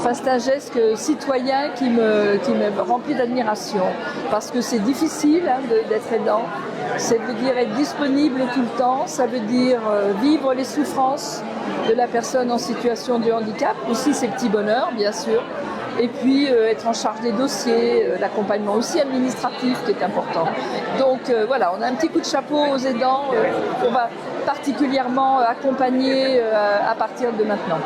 Enfin, c'est un geste citoyen qui me remplit d'admiration. Parce que c'est difficile d'être aidant. Ça veut dire être disponible tout le temps. Ça veut dire vivre les souffrances de la personne en situation de handicap. Aussi ses petits bonheurs, bien sûr. Et puis être en charge des dossiers, l'accompagnement aussi administratif qui est important. Donc voilà, on a un petit coup de chapeau aux aidants qu'on va particulièrement accompagner à partir de maintenant.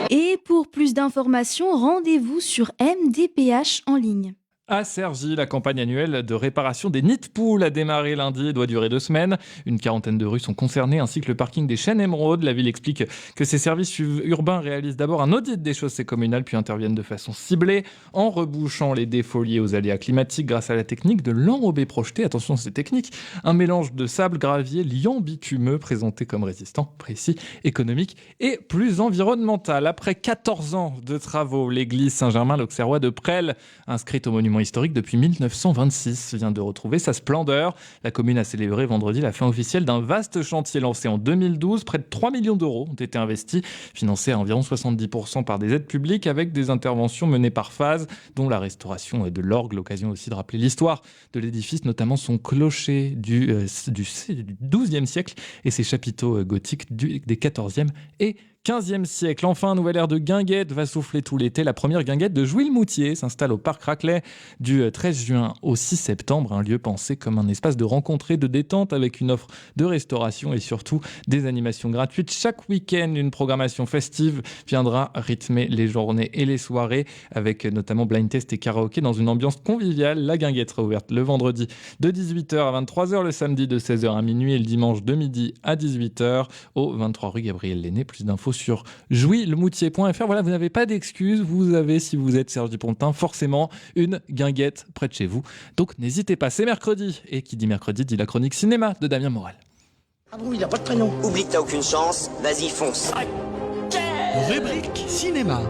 Et pour plus d'informations, rendez-vous sur MDPH en ligne. À Cergy, la campagne annuelle de réparation des nids de poules a démarré lundi et doit durer 2 semaines. Une quarantaine de rues sont concernées ainsi que le parking des Chênes Émeraudes. La ville explique que ses services urbains réalisent d'abord un audit des chaussées communales puis interviennent de façon ciblée en rebouchant les défauts liés aux aléas climatiques grâce à la technique de l'enrobé projeté. Attention, c'est technique. Un mélange de sable, gravier, liant bitumeux présenté comme résistant, précis, économique et plus environnemental. Après 14 ans de travaux, l'église Saint-Germain-l'Auxerrois de Presles, inscrite au monument historique depuis 1926, vient de retrouver sa splendeur. La commune a célébré vendredi la fin officielle d'un vaste chantier lancé en 2012. Près de 3 millions d'euros ont été investis, financés à environ 70% par des aides publiques avec des interventions menées par phase, dont la restauration de l'orgue, l'occasion aussi de rappeler l'histoire de l'édifice, notamment son clocher du XIIe siècle et ses chapiteaux gothiques des XIVe et 15e siècle. Enfin, un nouvel air de guinguette va souffler tout l'été. La première guinguette de Jouy-le-Moutier s'installe au Parc Raclay du 13 juin au 6 septembre. Un lieu pensé comme un espace de rencontre et de détente avec une offre de restauration et surtout des animations gratuites. Chaque week-end, une programmation festive viendra rythmer les journées et les soirées avec notamment blind test et karaoké dans une ambiance conviviale. La guinguette sera ouverte le vendredi de 18h à 23h, le samedi de 16h à minuit et le dimanche de midi à 18h au 23 rue Gabriel Lenné. Plus d'infos sur jouy-le-moutier.fr. Voilà, vous n'avez pas d'excuses. Vous avez, si vous êtes Cergy-Pontin, forcément une guinguette près de chez vous. Donc n'hésitez pas, c'est mercredi. Et qui dit mercredi dit la chronique cinéma de Damien Morel. Ah bon, il n'a pas de prénom. Oublie que t'as aucune chance, vas-y fonce. Rubrique cinéma.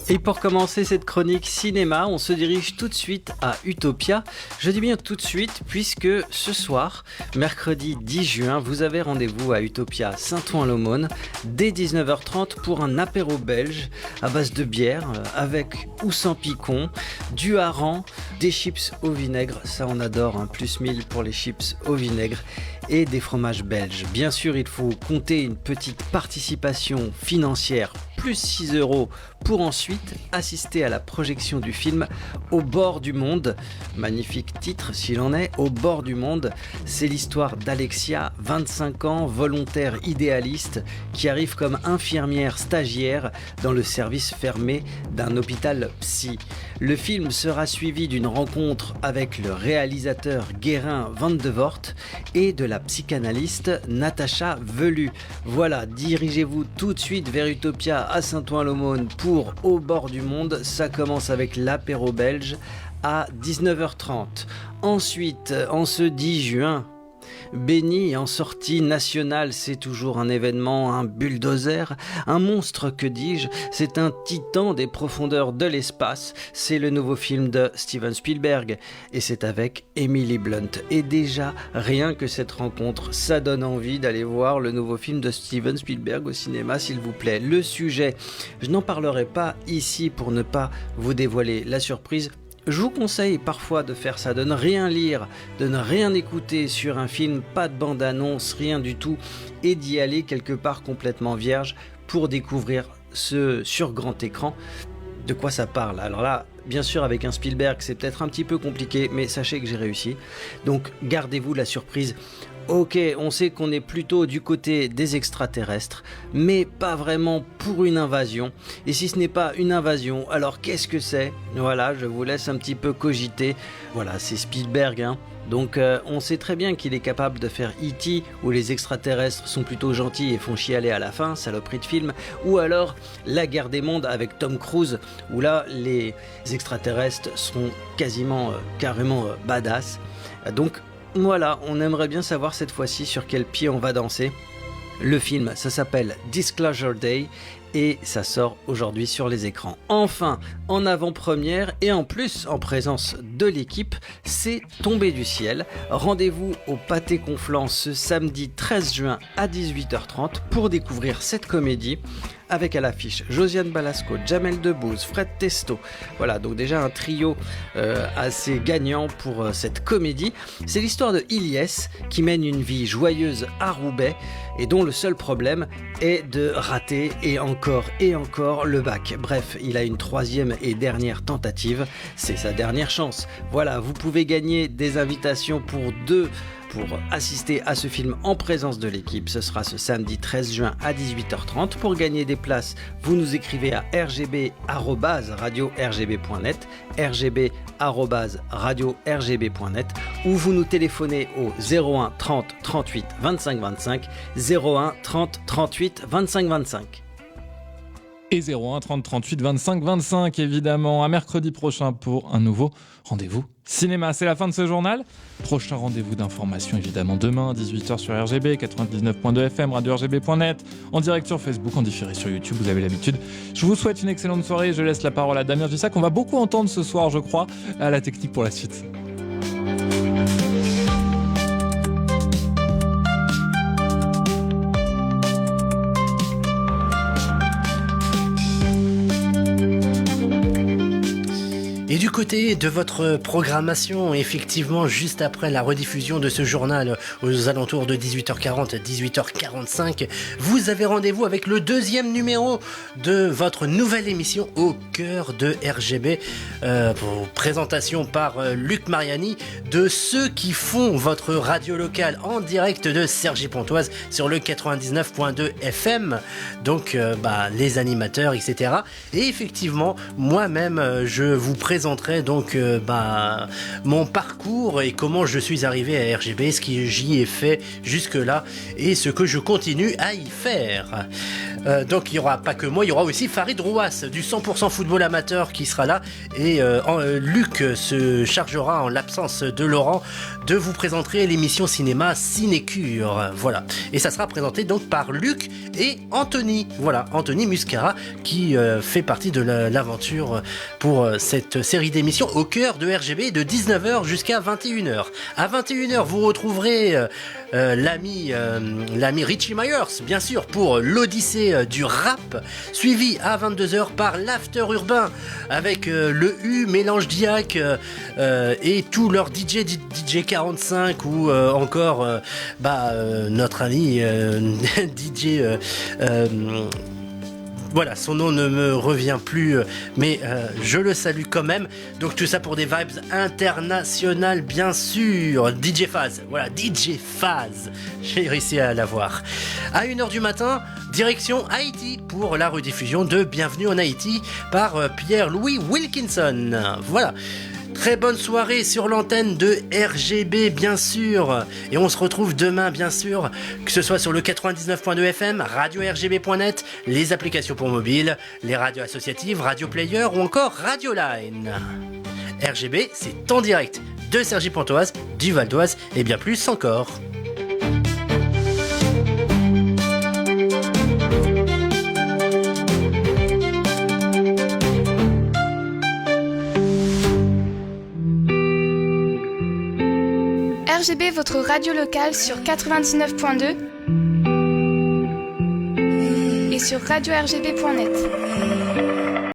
Et pour commencer cette chronique cinéma, on se dirige tout de suite à Utopia. Je dis bien tout de suite puisque ce soir, mercredi 10 juin, vous avez rendez-vous à Utopia Saint-Ouen-l'Aumône dès 19h30 pour un apéro belge à base de bière avec ou sans picon, du hareng, des chips au vinaigre, ça on adore, hein, plus 1000 pour les chips au vinaigre et des fromages belges. Bien sûr, il faut compter une petite participation financière plus 6 € pour ensuite assister à la projection du film Au bord du monde. Magnifique titre s'il en est, Au bord du monde. C'est l'histoire d'Alexia, 25 ans, volontaire idéaliste, qui arrive comme infirmière stagiaire dans le service fermé d'un hôpital psy. Le film sera suivi d'une rencontre avec le réalisateur Guérin Van de Voort et de la psychanalyste Natacha Velu. Voilà, dirigez-vous tout de suite vers Utopia à Saint-Ouen-l'Aumône pour Au bord du monde. Ça commence avec l'apéro belge à 19h30. Ensuite, en ce 10 juin, Béni en sortie nationale, c'est toujours un événement, un bulldozer, un monstre que dis-je, c'est un titan des profondeurs de l'espace, c'est le nouveau film de Steven Spielberg et c'est avec Emily Blunt. Et déjà, rien que cette rencontre, ça donne envie d'aller voir le nouveau film de Steven Spielberg au cinéma, s'il vous plaît. Le sujet, je n'en parlerai pas ici pour ne pas vous dévoiler la surprise. Je vous conseille parfois de faire ça, de ne rien lire, de ne rien écouter sur un film, pas de bande-annonce, rien du tout, et d'y aller quelque part complètement vierge pour découvrir ce sur grand écran. De quoi ça parle? Alors là, bien sûr avec un Spielberg c'est peut-être un petit peu compliqué, mais sachez que j'ai réussi. Donc gardez-vous la surprise. Ok, on sait qu'on est plutôt du côté des extraterrestres, mais pas vraiment pour une invasion. Et si ce n'est pas une invasion, alors qu'est-ce que c'est? Voilà, je vous laisse un petit peu cogiter. Voilà, c'est Spielberg, hein. Donc on sait très bien qu'il est capable de faire E.T. où les extraterrestres sont plutôt gentils et font chialer à la fin, saloperie de film, ou alors La guerre des mondes avec Tom Cruise où là les extraterrestres seront carrément badass. Donc voilà, on aimerait bien savoir cette fois-ci sur quel pied on va danser. Le film, ça s'appelle Disclosure Day et ça sort aujourd'hui sur les écrans. Enfin, en avant-première et en plus en présence de l'équipe, c'est Tombé du ciel. Rendez-vous au Pâté Conflans ce samedi 13 juin à 18h30 pour découvrir cette comédie avec à l'affiche Josiane Balasco, Jamel Debbouze, Fred Testo. Voilà, donc déjà un trio assez gagnant pour cette comédie. C'est l'histoire de Ilyes qui mène une vie joyeuse à Roubaix et dont le seul problème est de rater et encore le bac. Bref, il a une 3e et dernière tentative, c'est sa dernière chance. Voilà, vous pouvez gagner des invitations pour assister à ce film en présence de l'équipe. Ce sera ce samedi 13 juin à 18h30. Pour gagner des places, vous nous écrivez à rgb@radio-rgb.net, rgb@radio-rgb.net, ou vous nous téléphonez au 01 30 38 25 25, 01 30 38 25 25. Et 01 30 38 25 25, évidemment, à mercredi prochain pour un nouveau rendez-vous cinéma. C'est la fin de ce journal. Prochain rendez-vous d'information, évidemment, demain, 18h sur RGB, 99.2 FM, radio-rgb.net, en direct sur Facebook, en différé sur YouTube, vous avez l'habitude. Je vous souhaite une excellente soirée. Je laisse la parole à Damien Jussac, qu'on va beaucoup entendre ce soir, je crois, à la technique pour la suite. Et du côté de votre programmation, effectivement, juste après la rediffusion de ce journal aux alentours de 18h40, 18h45, vous avez rendez-vous avec le 2e numéro de votre nouvelle émission Au cœur de RGB, présentation par Luc Mariani de ceux qui font votre radio locale en direct de Cergy-Pontoise sur le 99.2 FM, donc les animateurs, etc. Et effectivement, moi-même, je vous présenterai donc mon parcours et comment je suis arrivé à RGB, ce que j'y ai fait jusque-là et ce que je continue à y faire. Donc il n'y aura pas que moi, il y aura aussi Farid Rouas du 100% football amateur qui sera là, et Luc se chargera, en l'absence de Laurent, de vous présenter l'émission cinéma Cinécure. Voilà, et ça sera présenté donc par Luc et Anthony. Voilà, Anthony Muscara qui fait partie de l'aventure pour cette série d'émissions au cœur de RGB de 19h jusqu'à 21h. À 21h, vous retrouverez l'ami Richie Myers, bien sûr, pour l'Odyssée du rap, suivi à 22h par l'After Urbain avec le U, Mélange Diac et tous leurs DJ 45 ou encore notre ami DJ voilà, son nom ne me revient plus, mais je le salue quand même. Donc tout ça pour des vibes internationales, bien sûr. DJ Faz, voilà, DJ Faz. J'ai réussi à l'avoir. À 1h du matin, direction Haïti pour la rediffusion de Bienvenue en Haïti par Pierre-Louis Wilkinson. Voilà. Très bonne soirée sur l'antenne de RGB, bien sûr. Et on se retrouve demain, bien sûr, que ce soit sur le 99.2 FM, radio-rgb.net, les applications pour mobile, les radios associatives, Radio Player ou encore Radio Line. RGB, c'est en direct de Cergy-Pontoise, du Val d'Oise et bien plus encore. RGB, votre radio locale sur 99.2 et sur radio-rgb.net.